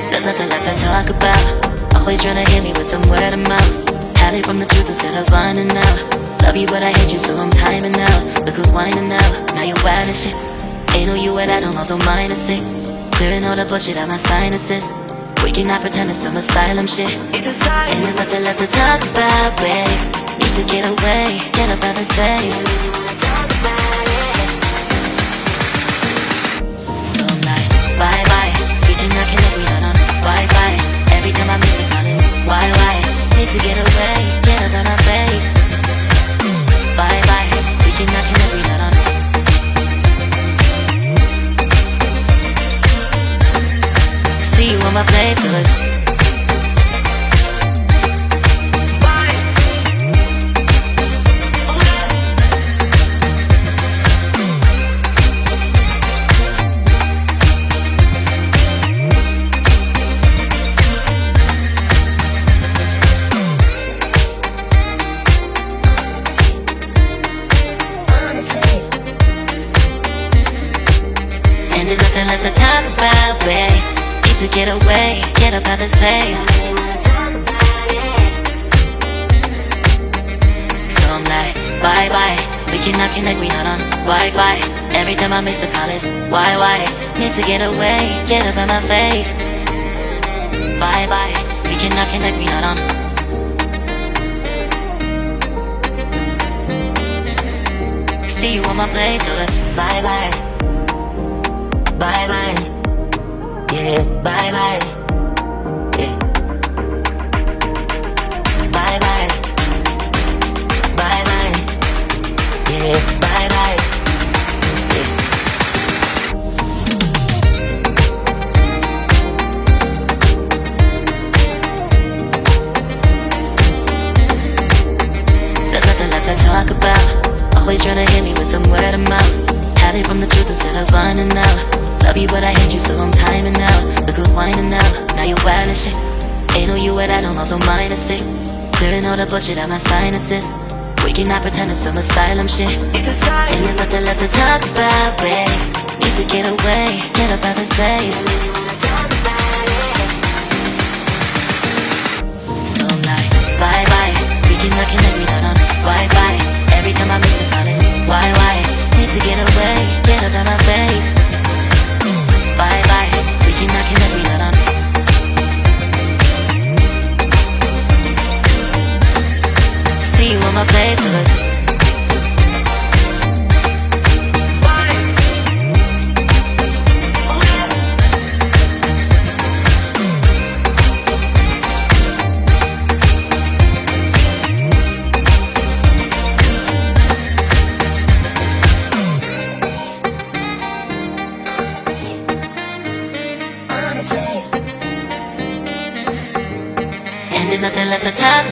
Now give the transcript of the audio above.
There's nothing left to talk about. Always trying to hit me with some word of mouth. Hide it from the truth instead of finding out. Love you but I hate you so I'm timing out. Look who's whining now, now you're wild and shit. Ain't no you at all, also mine is sick. Clearing all the bullshit out my sinuses. We cannot pretend it's some asylum shit. And there's nothing left to talk about, babe. Need to get away, get up out of space. So I'm like, bye bye. We cannot connect, we not on Wi-Fi. Every time I miss it, on it, why? Need to get away, get up out my face. Bye bye. We cannot connect, we not on. See you on my playlist. And there's nothing left to talk about, babe. Need to get away, get up out this place. So I'm like, bye bye. We cannot connect, we not on Wi-Fi. Every time I miss a call it's why? Need to get away, get up out my face. Bye bye. We cannot connect, we not on. See you on my place, so let's bye bye. Bye bye, yeah, bye bye, yeah. Bye bye, bye bye, yeah, bye bye, yeah. There's nothing left to talk about. Always trying to hit me with some word of mouth. Hide it from the truth instead of finding out. Love you but I hate you so I'm timing out. Look who's whining now, now you're wild and shit. Ain't no you at all, also mine is sick. Clearing all the bullshit out my sinuses. We cannot pretend it's some asylum shit. And there's nothing left to talk about, babe. Need to get away, get up out this place. So I'm like, bye bye. We cannot connect, we not on Wi-Fi. Every time I miss a call it's why? Need to get away, get up out my face. Bye bye, we cannot connect, we not on. See you on my playlist. And there's nothing left to talk.